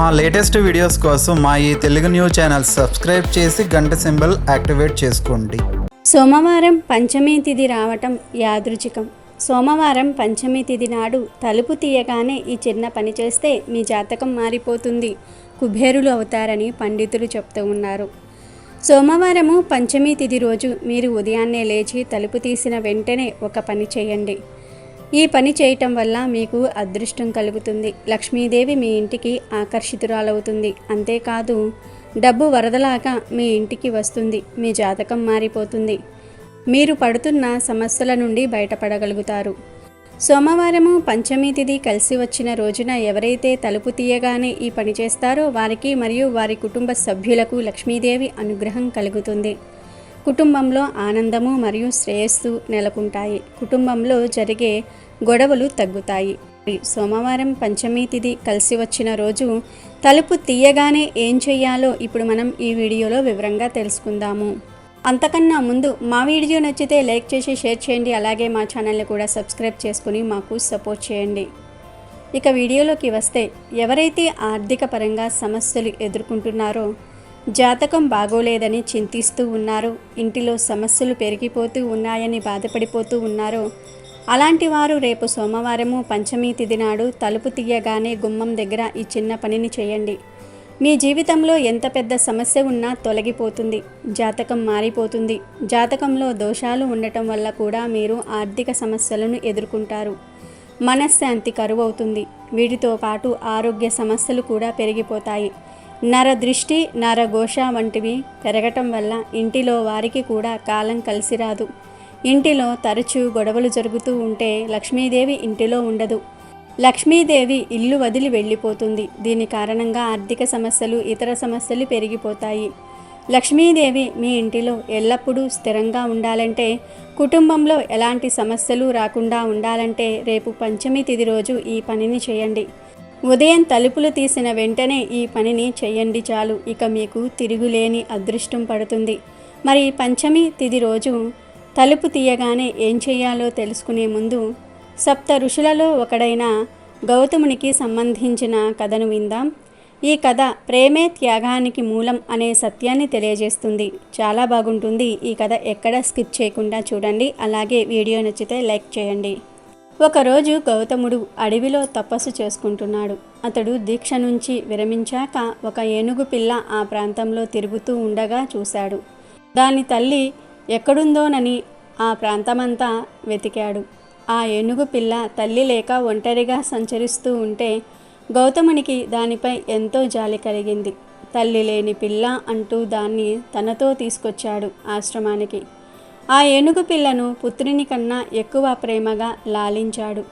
మా latest videos కోసం మా ఈ తెలుగు న్యూస్ ఛానల్ సబ్స్క్రైబ్ చేసి గంట సింబల్ యాక్టివేట్ చేసుకోండి. సోమవారం పంచమి తిథి రావటం యాదృచ్ఛికం. సోమవారం పంచమి తిథి నాడు తలుపు తీయగానే ఈ చిన్న పని చేస్తే మీ జాతకం మారిపోతుంది, కుబేరులు అవుతారని పండితులు చెప్తూ ఉన్నారు. సోమవారము పంచమి తిథి రోజు మీరు ఉదయాన్నే లేచి తలుపు తీసిన వెంటనే ఒక పని చేయండి. ఈ పని చేయటం వల్ల మీకు అదృష్టం కలుగుతుంది. లక్ష్మీదేవి మీ ఇంటికి ఆకర్షితురాలవుతుంది. అంతేకాదు డబ్బు వరదలాగా మీ ఇంటికి వస్తుంది. మీ జాతకం మారిపోతుంది. మీరు పడుతున్న సమస్యల నుండి బయటపడగలుగుతారు. సోమవారము పంచమి తిథి కలిసి వచ్చిన రోజున ఎవరైతే తలుపు తీయగానే ఈ పని చేస్తారో వారికి మరియు వారి కుటుంబ సభ్యులకు లక్ష్మీదేవి అనుగ్రహం కలుగుతుంది. కుటుంబంలో ఆనందము మరియు శ్రేయస్సు నెలకొంటాయి. కుటుంబంలో జరిగే గొడవలు తగ్గుతాయి. సోమవారం పంచమి తిథి కలిసి వచ్చిన రోజు తలుపు తీయగానే ఏం చెయ్యాలో ఇప్పుడు మనం ఈ వీడియోలో వివరంగా తెలుసుకుందాము. అంతకన్నా ముందు మా వీడియో నచ్చితే లైక్ చేసి షేర్ చేయండి. అలాగే మా ఛానల్ని కూడా సబ్స్క్రైబ్ చేసుకుని మాకు సపోర్ట్ చేయండి. ఇక వీడియోలోకి వస్తే, ఎవరైతే ఆర్థిక పరంగా సమస్యలు ఎదుర్కొంటున్నారో, జాతకం బాగోలేదని చింతిస్తూ ఉన్నారో, ఇంటిలో సమస్యలు పెరిగిపోతూ ఉన్నాయని బాధపడిపోతూ ఉన్నారో, అలాంటి వారు రేపు సోమవారము పంచమి తిథి నాడు తలుపు తీయగానే గుమ్మం దగ్గర ఈ చిన్న పనిని చేయండి. మీ జీవితంలో ఎంత పెద్ద సమస్య ఉన్నా తొలగిపోతుంది. జాతకం మారిపోతుంది. జాతకంలో దోషాలు ఉండటం వల్ల కూడా మీరు ఆర్థిక సమస్యలను ఎదుర్కొంటారు. మనశ్శాంతి కరువవుతుంది. వీటితో పాటు ఆరోగ్య సమస్యలు కూడా పెరిగిపోతాయి. నరదృష్టి, నరఘోష వంటివి పెరగటం వల్ల ఇంటిలో వారికి కూడా కాలం కలిసి రాదు. ఇంటిలో తరచూ గొడవలు జరుగుతూ ఉంటే లక్ష్మీదేవి ఇంటిలో ఉండదు. లక్ష్మీదేవి ఇల్లు వదిలి వెళ్ళిపోతుంది. దీని కారణంగా ఆర్థిక సమస్యలు, ఇతర సమస్యలు పెరిగిపోతాయి. లక్ష్మీదేవి మీ ఇంటిలో ఎల్లప్పుడూ స్థిరంగా ఉండాలంటే, కుటుంబంలో ఎలాంటి సమస్యలు రాకుండా ఉండాలంటే రేపు పంచమి తిథి రోజు ఈ పనిని చేయండి. ఉదయం తలుపులు తీసిన వెంటనే ఈ పనిని చేయండి చాలు. ఇక మీకు తిరుగులేని అదృష్టం పడుతుంది. మరి పంచమి తిథి రోజు తలుపు తీయగానే ఏం చేయాలో తెలుసుకునే ముందు, సప్త ఋషులలో ఒకడైన గౌతమునికి సంబంధించిన కథను విందాం. ఈ కథ ప్రేమే త్యాగానికి మూలం అనే సత్యాన్ని తెలియజేస్తుంది. చాలా బాగుంటుంది ఈ కథ. ఎక్కడ స్కిప్ చేయకుండా చూడండి. అలాగే వీడియో నచ్చితే లైక్ చేయండి. ఒకరోజు గౌతముడు అడవిలో తపస్సు చేసుకుంటున్నాడు. అతడు దీక్ష నుంచి విరమించాక ఒక ఏనుగు పిల్ల ఆ ప్రాంతంలో తిరుగుతూ ఉండగా చూశాడు. దాని తల్లి ఎక్కడుందోనని ఆ ప్రాంతమంతా వెతికాడు. ఆ ఏనుగు పిల్ల తల్లి లేక ఒంటరిగా సంచరిస్తూ ఉంటే గౌతమునికి దానిపై ఎంతో జాలి కలిగింది. తల్లి లేని పిల్ల అంటూ దాన్ని తనతో తీసుకొచ్చాడు ఆశ్రమానికి. ఆ ఏనుగు పిల్లను పుత్రుని కన్నా ఎక్కువ ప్రేమగా లాలించాడు.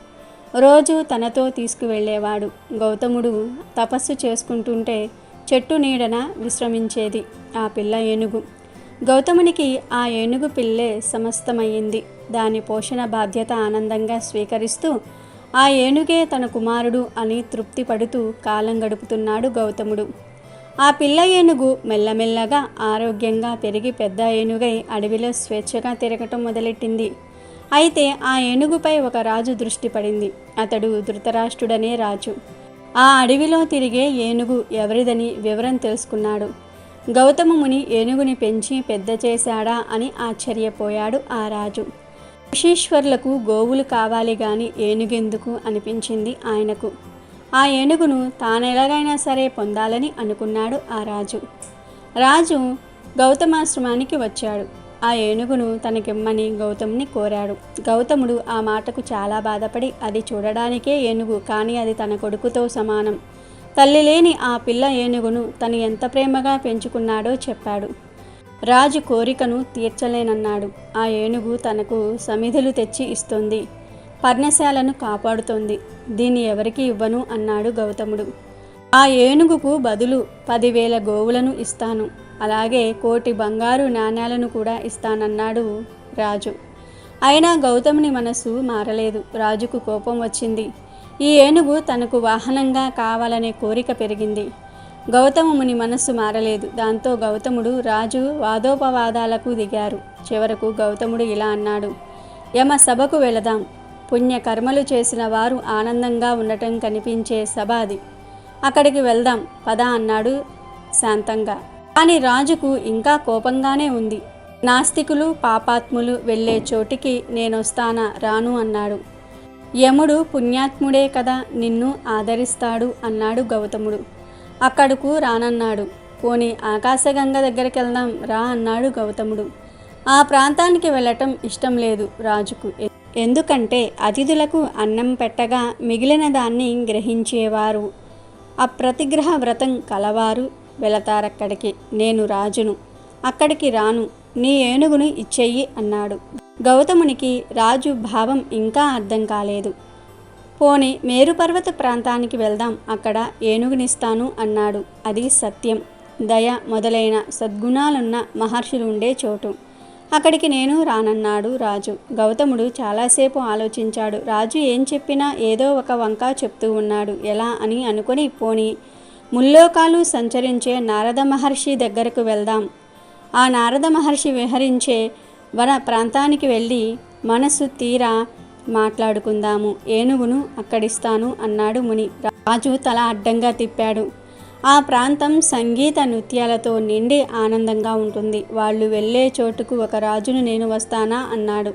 రోజు తనతో తీసుకువెళ్ళేవాడు. గౌతముడు తపస్సు చేసుకుంటుంటే చెట్టు నీడన విశ్రమించేది ఆ పిల్ల ఏనుగు. గౌతమునికి ఆ ఏనుగు పిల్లే సమస్తమయ్యింది. దాని పోషణ బాధ్యత ఆనందంగా స్వీకరిస్తూ ఆ ఏనుగే తన కుమారుడు అని తృప్తి పడుతూ కాలం గడుపుతున్నాడు గౌతముడు. ఆ పిల్ల ఏనుగు మెల్లమెల్లగా ఆరోగ్యంగా పెరిగి పెద్ద ఏనుగై అడవిలో స్వేచ్ఛగా తిరగటం మొదలెట్టింది. అయితే ఆ ఏనుగుపై ఒక రాజు దృష్టి పడింది. అతడు ధృతరాష్ట్రుడనే రాజు. ఆ అడవిలో తిరిగే ఏనుగు ఎవరిదని వివరం తెలుసుకున్నాడు. గౌతమ ముని ఏనుగుని పెంచి పెద్ద చేశాడా అని ఆశ్చర్యపోయాడు ఆ రాజు. ఋషీశ్వరులకు గోవులు కావాలి గాని ఏనుగెందుకు అనిపించింది ఆయనకు. ఆ ఏనుగును తానెలాగైనా సరే పొందాలని అనుకున్నాడు ఆ రాజు. రాజు గౌతమాశ్రమానికి వచ్చాడు. ఆ ఏనుగును తనకిమ్మని గౌతముని కోరాడు. గౌతముడు ఆ మాటకు చాలా బాధపడి, అది చూడడానికే ఏనుగు, కానీ అది తన కొడుకుతో సమానం. తల్లి లేని ఆ పిల్ల ఏనుగును తను ఎంత ప్రేమగా పెంచుకున్నాడో చెప్పాడు. రాజు కోరికను తీర్చలేనన్నాడు. ఆ ఏనుగు తనకు సమిధులు తెచ్చి ఇస్తుంది, పర్ణశాలను కాపాడుతోంది. దీన్ని ఎవరికి ఇవ్వను అన్నాడు గౌతముడు. ఆ ఏనుగుకు బదులు 10,000 గోవులను ఇస్తాను, అలాగే 1,000,000 బంగారు నాణ్యాలను కూడా ఇస్తానన్నాడు రాజు. అయినా గౌతముని మనసు మారలేదు. రాజుకు కోపం వచ్చింది. ఈ ఏనుగు తనకు వాహనంగా కావాలనే కోరిక పెరిగింది. గౌతముని మనస్సు మారలేదు. దాంతో గౌతముడు రాజు వాదోపవాదాలకు దిగారు. చివరకు గౌతముడు ఇలా అన్నాడు, యమ సభకు వెళదాం. పుణ్యకర్మలు చేసిన వారు ఆనందంగా ఉండటం కనిపించే సభ అది. అక్కడికి వెళ్దాం పద అన్నాడు శాంతంగా. కానీ రాజుకు ఇంకా కోపంగానే ఉంది. నాస్తికులు పాపాత్ములు వెళ్ళే చోటికి నేనొస్తానా, రాను అన్నాడు. యముడు పుణ్యాత్ముడే కదా, నిన్ను ఆదరిస్తాడు అన్నాడు గౌతముడు. అక్కడకు రానన్నాడు. పోనీ ఆకాశగంగ దగ్గరికి వెళ్దాం రా అన్నాడు గౌతముడు. ఆ ప్రాంతానికి వెళ్ళటం ఇష్టం లేదు రాజుకు. ఎందుకంటే అతిథులకు అన్నం పెట్టగా మిగిలిన దాన్ని గ్రహించేవారు, అప్రతిగ్రహ వ్రతం కలవారు వెళతారక్కడికి. నేను రాజును, అక్కడికి రాను, నీ ఏనుగును ఇచ్చెయ్యి అన్నాడు. గౌతమునికి రాజు భావం ఇంకా అర్థం కాలేదు. పోనీ మేరుపర్వత ప్రాంతానికి వెళ్దాం, అక్కడ ఏనుగునిస్తాను అన్నాడు. అది సత్యం, దయ మొదలైన సద్గుణాలున్న మహర్షులు ఉండే చోటు. అక్కడికి నేను రానన్నాడు రాజు. గౌతముడు చాలాసేపు ఆలోచించాడు. రాజు ఏం చెప్పినా ఏదో ఒక వంక చెప్తూ ఉన్నాడు. ఎలా అని అనుకొని, పోనీ ముల్లోకాలు సంచరించే నారద మహర్షి దగ్గరకు వెళ్దాం, ఆ నారద మహర్షి విహరించే వన ప్రాంతానికి వెళ్ళి మనసు తీరా మాట్లాడుకుందాము, ఏనుగును అక్కడిస్తాను అన్నాడు ముని. రాజు తల అడ్డంగా తిప్పాడు. ఆ ప్రాంతం సంగీత నృత్యాలతో నిండి ఆనందంగా ఉంటుంది. వాళ్ళు వెళ్ళే చోటుకు ఒక రాజును నేను వస్తానా అన్నాడు.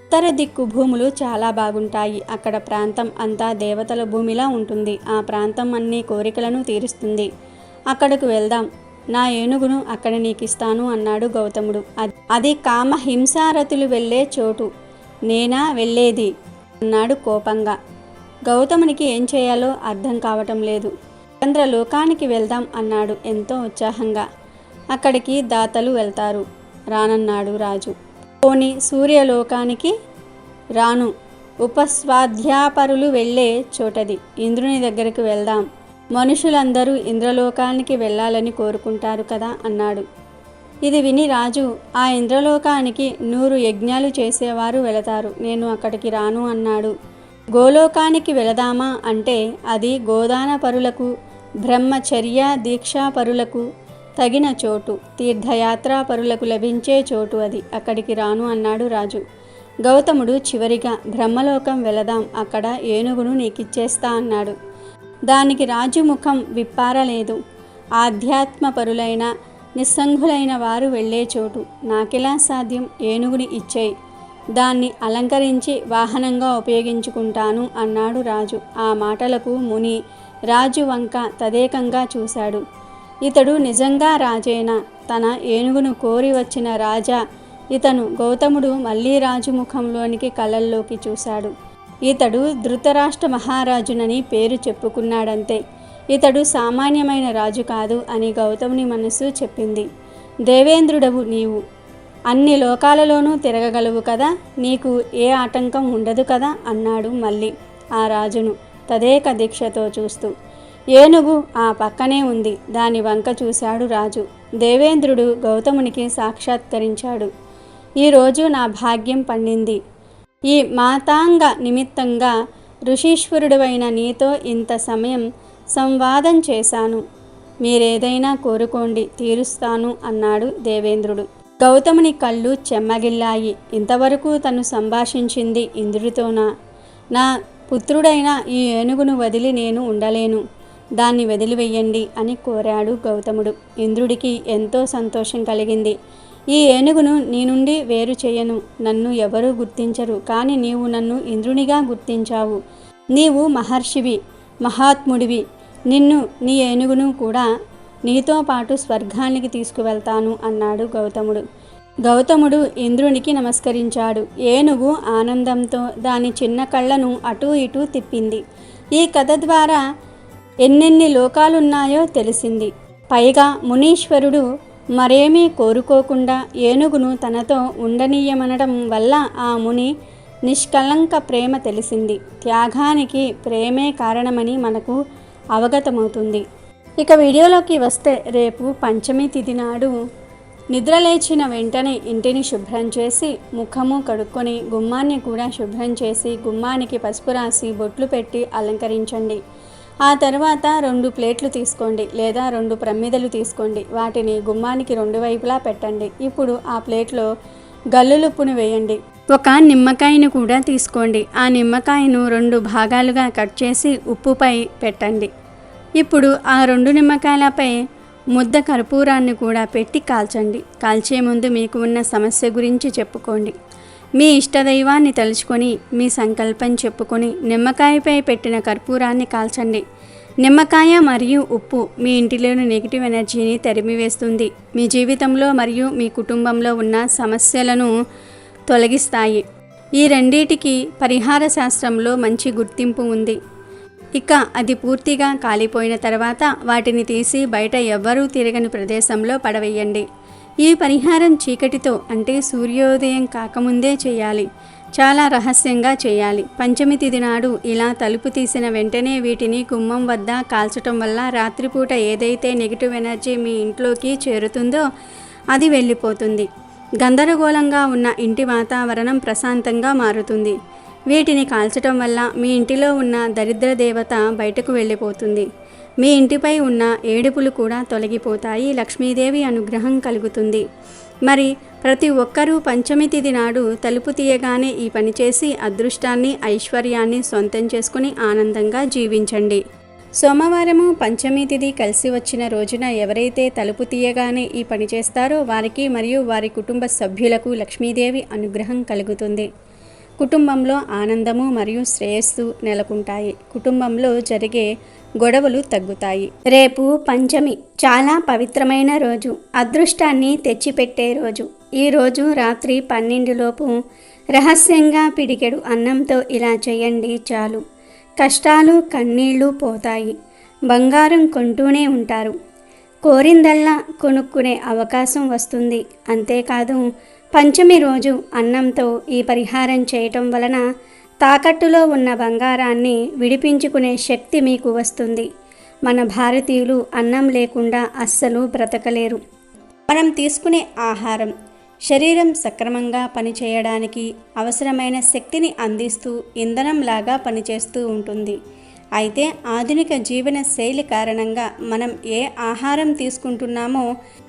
ఉత్తర దిక్కు భూములు చాలా బాగుంటాయి. అక్కడ ప్రాంతం అంతా దేవతల భూమిలా ఉంటుంది. ఆ ప్రాంతం అన్ని కోరికలను తీరుస్తుంది. అక్కడకు వెళ్దాం, నా ఏనుగును అక్కడ నీకిస్తాను అన్నాడు గౌతముడు. అది కామ హింసారతులు వెళ్ళే చోటు, నేనా వెళ్ళేది అన్నాడు కోపంగా. గౌతమునికి ఏం చేయాలో అర్థం కావటం లేదు. చంద్రలోకానికి వెళ్దాం అన్నాడు ఎంతో ఉత్సాహంగా. అక్కడికి దాతలు వెళ్తారు, రానన్నాడు రాజు. పోనీ సూర్యలోకానికి, రాను, ఉపస్వాధ్యాపరులు వెళ్ళే చోటది, ఇంద్రుని దగ్గరికి వెళ్దాం, మనుషులందరూ ఇంద్రలోకానికి వెళ్ళాలని కోరుకుంటారు కదా అన్నాడు. ఇది విని రాజు, ఆ ఇంద్రలోకానికి 100 యజ్ఞాలు చేసేవారు వెళతారు, నేను అక్కడికి రాను అన్నాడు. గోలోకానికి వెళదామా అంటే అది గోదాన పరులకు, బ్రహ్మచర్య దీక్షా పరులకు తగిన చోటు, తీర్థయాత్రా పరులకు లభించే చోటు అది, అక్కడికి రాను అన్నాడు రాజు. గౌతముడు చివరిగా బ్రహ్మలోకం వెళదాం, అక్కడ ఏనుగును నీకిచ్చేస్తా అన్నాడు. దానికి రాజు ముఖం విప్పారలేదు. ఆధ్యాత్మ పరులైన నిస్సంగులైన వారు వెళ్ళే చోటు, నాకెలా సాధ్యం, ఏనుగుని ఇచ్చేయి, దాన్ని అలంకరించి వాహనంగా ఉపయోగించుకుంటాను అన్నాడు రాజు. ఆ మాటలకు ముని రాజు వంక తదేకంగా చూశాడు. ఇతడు నిజంగా రాజేనా, తన ఏనుగును కోరి వచ్చిన రాజా ఇతను? గౌతముడు మళ్ళీ రాజు ముఖంలోనికి కళ్ళల్లోకి చూశాడు. ఇతడు ధృతరాష్ట్ర మహారాజునని పేరు చెప్పుకున్నాడంతే, ఇతడు సామాన్యమైన రాజు కాదు అని గౌతముని మనస్సు చెప్పింది. దేవేంద్రుడవు నీవు, అన్ని లోకాలలోనూ తిరగగలవు కదా, నీకు ఏ ఆటంకం ఉండదు కదా అన్నాడు మళ్ళీ ఆ రాజును తదేక దీక్షతో చూస్తూ. ఏనుగు ఆ పక్కనే ఉంది, దాని వంక చూశాడు రాజు. దేవేంద్రుడు గౌతమునికి సాక్షాత్కరించాడు. ఈరోజు నా భాగ్యం పండింది. ఈ మాతాంగ నిమిత్తంగా ఋషీశ్వరుడువైన నీతో ఇంత సమయం సంవాదం చేశాను. మీరేదైనా కోరుకోండి, తీరుస్తాను అన్నాడు దేవేంద్రుడు. గౌతముని కళ్ళు చెమ్మగిల్లాయి. ఇంతవరకు తను సంభాషించింది ఇంద్రుడితోనా? నా పుత్రుడైన ఈ ఏనుగును వదిలి నేను ఉండలేను, దాన్ని వదిలివెయ్యండి అని కోరాడు గౌతముడు. ఇంద్రుడికి ఎంతో సంతోషం కలిగింది. ఈ ఏనుగును నీ నుండి వేరు చేయను, నన్ను ఎవరూ గుర్తించరు, కానీ నీవు నన్ను ఇంద్రునిగా గుర్తించావు. నీవు మహర్షివి, మహాత్ముడివి, నిన్ను నీ ఏనుగును కూడా నీతో పాటు స్వర్గానికి తీసుకువెళ్తాను అన్నాడు గౌతముడు. గౌతముడు ఇంద్రునికి నమస్కరించాడు. ఏనుగు ఆనందంతో దాని చిన్న కళ్ళను అటూ ఇటూ తిప్పింది. ఈ కథ ద్వారా ఎన్నెన్ని లోకాలున్నాయో తెలిసింది. పైగా మునీశ్వరుడు మరేమీ కోరుకోకుండా ఏనుగును తనతో ఉండనీయమనడం వల్ల ఆ ముని నిష్కళంక ప్రేమ తెలిసింది. త్యాగానికి ప్రేమే కారణమని మనకు అవగతమవుతుంది. ఇక వీడియోలోకి వస్తే, రేపు పంచమి తిథి నాడు నిద్రలేచిన వెంటనే ఇంటిని శుభ్రం చేసి ముఖము కడుక్కొని గుమ్మాన్ని కూడా శుభ్రం చేసి గుమ్మానికి పసుపు రాసి బొట్లు పెట్టి అలంకరించండి. ఆ తర్వాత 2 ప్లేట్లు తీసుకోండి లేదా 2 ప్రమిదలు తీసుకోండి. వాటిని గుమ్మానికి 2 వైపులా పెట్టండి. ఇప్పుడు ఆ ప్లేట్లో గల్లులుప్పును వేయండి. ఒక నిమ్మకాయను కూడా తీసుకోండి. ఆ నిమ్మకాయను 2 భాగాలుగా కట్ చేసి ఉప్పుపై పెట్టండి. ఇప్పుడు ఆ 2 నిమ్మకాయలపై ముద్ద కర్పూరాన్ని కూడా పెట్టి కాల్చండి. కాల్చే ముందు మీకు ఉన్న సమస్య గురించి చెప్పుకోండి. మీ ఇష్టదైవాన్ని తలుచుకొని మీ సంకల్పం చెప్పుకొని నిమ్మకాయపై పెట్టిన కర్పూరాన్ని కాల్చండి. నిమ్మకాయ మరియు ఉప్పు మీ ఇంటిలోని నెగిటివ్ ఎనర్జీని తరిమివేస్తుంది. మీ జీవితంలో మరియు మీ కుటుంబంలో ఉన్న సమస్యలను తొలగిస్తాయి. ఈ రెండిటికి పరిహార శాస్త్రంలో మంచి గుర్తింపు ఉంది. ఇక అది పూర్తిగా కాలిపోయిన తర్వాత వాటిని తీసి బయట ఎవ్వరూ తిరగని ప్రదేశంలో పడవేయండి. ఈ పరిహారం చీకటితో అంటే సూర్యోదయం కాకముందే చేయాలి. చాలా రహస్యంగా చేయాలి. పంచమి తిథి నాడు ఇలా తలుపు తీసిన వెంటనే వీటిని గుమ్మం వద్ద కాల్చటం వల్ల రాత్రిపూట ఏదైతే నెగిటివ్ ఎనర్జీ మీ ఇంట్లోకి చేరుతుందో అది వెళ్ళిపోతుంది. గందరగోళంగా ఉన్న ఇంటి వాతావరణం ప్రశాంతంగా మారుతుంది. వీటిని కాల్చటం వల్ల మీ ఇంటిలో ఉన్న దరిద్ర దేవత బయటకు వెళ్ళిపోతుంది. మీ ఇంటిపై ఉన్న ఏడుపులు కూడా తొలగిపోతాయి. లక్ష్మీదేవి అనుగ్రహం కలుగుతుంది. మరి ప్రతి ఒక్కరూ పంచమి తిథి నాడు తలుపు తీయగానే ఈ పని చేసి అదృష్టాన్ని ఐశ్వర్యాన్ని సొంతం చేసుకుని ఆనందంగా జీవించండి. సోమవారము పంచమి తిథి కలిసి వచ్చిన రోజున ఎవరైతే తలుపు తీయగానే ఈ పని చేస్తారో వారికి మరియు వారి కుటుంబ సభ్యులకు లక్ష్మీదేవి అనుగ్రహం కలుగుతుంది. కుటుంబంలో ఆనందము మరియు శ్రేయస్సు నెలకొంటాయి. కుటుంబంలో జరిగే గొడవలు తగ్గుతాయి. రేపు పంచమి చాలా పవిత్రమైన రోజు, అదృష్టాన్ని తెచ్చిపెట్టే రోజు. ఈ రోజు రాత్రి 12 లోపు రహస్యంగా పిడికెడు అన్నంతో ఇలా చేయండి చాలు. కష్టాలు కన్నీళ్లు పోతాయి. బంగారం కొంటూనే ఉంటారు. కోరిందల్లా కొనుక్కునే అవకాశం వస్తుంది. అంతేకాదు పంచమి రోజు అన్నంతో ఈ పరిహారం చేయటం వలన తాకట్టులో ఉన్న బంగారాన్ని విడిపించుకునే శక్తి మీకు వస్తుంది. మన భారతీయులు అన్నం లేకుండా అస్సలు బ్రతకలేరు. మనం తీసుకునే ఆహారం శరీరం సక్రమంగా పనిచేయడానికి అవసరమైన శక్తిని అందిస్తూ ఇంధనంలాగా పనిచేస్తూ ఉంటుంది. అయితే ఆధునిక జీవన శైలి కారణంగా మనం ఏ ఆహారం తీసుకుంటున్నామో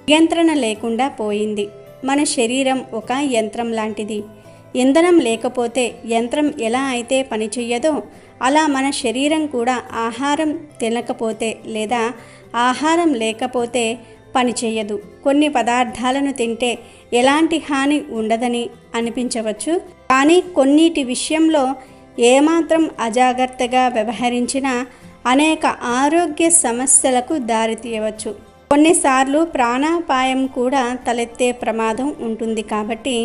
నియంత్రణ లేకుండా పోయింది. మన శరీరం ఒక యంత్రం లాంటిది. ఇంధనం లేకపోతే యంత్రం ఎలా అయితే పనిచేయదో అలా మన శరీరం కూడా ఆహారం తినకపోతే లేదా ఆహారం లేకపోతే పనిచేయదు. కొన్ని పదార్థాలను తింటే ఎలాంటి హాని ఉండదని అనిపించవచ్చు, కానీ కొన్నిటి విషయంలో ఏమాత్రం అజాగ్రత్తగా వ్యవహరించినా అనేక ఆరోగ్య సమస్యలకు దారితీయవచ్చు. కొన్నిసార్లు ప్రాణాపాయం కూడా తలెత్తే ప్రమాదం ఉంటుంది. కాబట్టి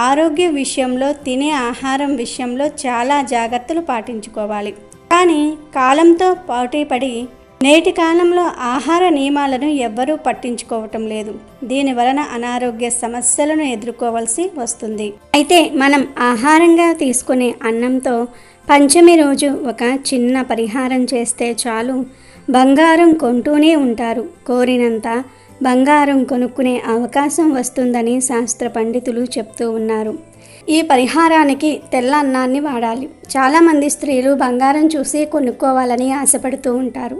ఆరోగ్య విషయంలో తినే ఆహారం విషయంలో చాలా జాగ్రత్తలు పాటించుకోవాలి. కానీ కాలంతో పోటీపడి నేటి కాలంలో ఆహార నియమాలను ఎవ్వరూ పట్టించుకోవటం లేదు. దీని వలన అనారోగ్య సమస్యలను ఎదుర్కోవాల్సి వస్తుంది. అయితే మనం ఆహారంగా తీసుకునే అన్నంతో పంచమి రోజు ఒక చిన్న పరిహారం చేస్తే చాలు. బంగారం కొంటూనే ఉంటారు. కోరినంత బంగారం కొనుక్కునే అవకాశం వస్తుందని శాస్త్ర పండితులు చెప్తూ ఉన్నారు. ఈ పరిహారానికి తెల్ల అన్నాన్ని వాడాలి. చాలామంది స్త్రీలు బంగారం చూసి కొనుక్కోవాలని ఆశపడుతూ ఉంటారు,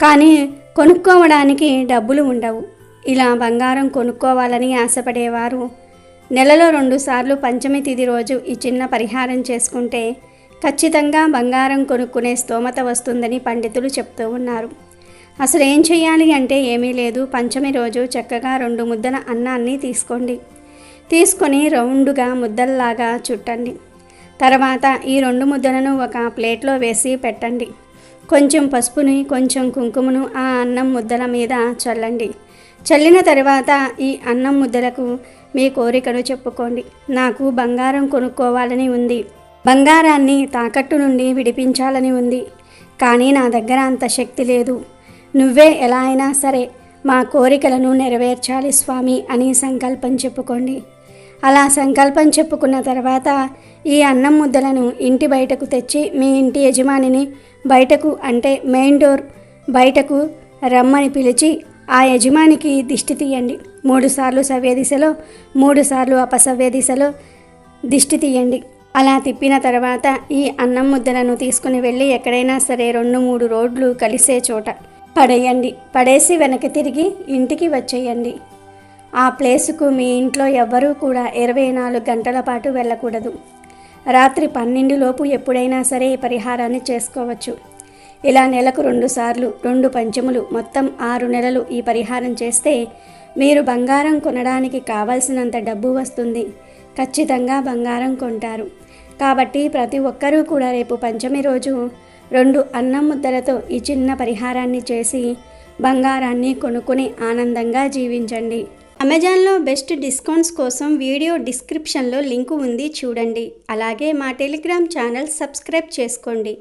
కానీ కొనుక్కోవడానికి డబ్బులు ఉండవు. ఇలా బంగారం కొనుక్కోవాలని ఆశపడేవారు నెలలో 2 సార్లు పంచమి తిథి రోజు ఈ చిన్న పరిహారం చేసుకుంటే ఖచ్చితంగా బంగారం కొనుక్కునే స్తోమత వస్తుందని పండితులు చెప్తూ ఉన్నారు. అసలు ఏం చేయాలి అంటే ఏమీ లేదు. పంచమి రోజు చక్కగా 2 ముద్దల అన్నాన్ని తీసుకొని రౌండ్గా ముద్దల్లాగా చుట్టండి. తర్వాత ఈ 2 ముద్దలను ఒక ప్లేట్లో వేసి పెట్టండి. కొంచెం పసుపుని కొంచెం కుంకుమను ఆ అన్నం ముద్దల మీద చల్లండి. చల్లిన తర్వాత ఈ అన్నం ముద్దలకు మీ కోరికను చెప్పుకోండి. నాకు బంగారం కొనుక్కోవాలని ఉంది, బంగారాన్ని తాకట్టు నుండి విడిపించాలని ఉంది, కానీ నా దగ్గర అంత శక్తి లేదు. నువ్వే ఎలా అయినా సరే మా కోరికలను నెరవేర్చాలి స్వామి అని సంకల్పం చెప్పుకోండి. అలా సంకల్పం చెప్పుకున్న తర్వాత ఈ అన్నం ముద్దలను ఇంటి బయటకు తెచ్చి మీ ఇంటి యజమానిని బయటకు అంటే మెయిన్ డోర్ బయటకు రమ్మని పిలిచి ఆ యజమానికి దిష్టి తీయండి. 3 సార్లు సవ్య దిశలో 3 సార్లు అపసవ్య దిశలో దిష్టి తీయండి. అలా తిప్పిన తర్వాత ఈ అన్నం ముద్దలను తీసుకుని వెళ్ళి ఎక్కడైనా సరే 2-3 రోడ్లు కలిసే చోట పడేయండి. పడేసి వెనక్కి తిరిగి ఇంటికి వచ్చేయండి. ఆ ప్లేసుకు మీ ఇంట్లో ఎవ్వరూ కూడా 24 గంటల పాటు వెళ్ళకూడదు. రాత్రి 12 లోపు ఎప్పుడైనా సరే ఈ పరిహారాన్ని చేసుకోవచ్చు. ఇలా నెలకు 2 సార్లు 2 పంచములు మొత్తం 6 నెలలు ఈ పరిహారం చేస్తే మీరు బంగారం కొనడానికి కావలసినంత డబ్బు వస్తుంది. ఖచ్చితంగా బంగారం కొంటారు. కాబట్టి ప్రతి ఒక్కరూ కూడా రేపు పంచమి రోజు 2 అన్నం ముద్దలతో ఈ చిన్న పరిహారాన్ని చేసి బంగారాన్ని కొనుక్కొని ఆనందంగా జీవించండి. అమెజాన్లో బెస్ట్ డిస్కౌంట్స్ కోసం వీడియో డిస్క్రిప్షన్లో లింకు ఉంది, చూడండి. అలాగే మా టెలిగ్రామ్ ఛానల్ సబ్స్క్రైబ్ చేసుకోండి.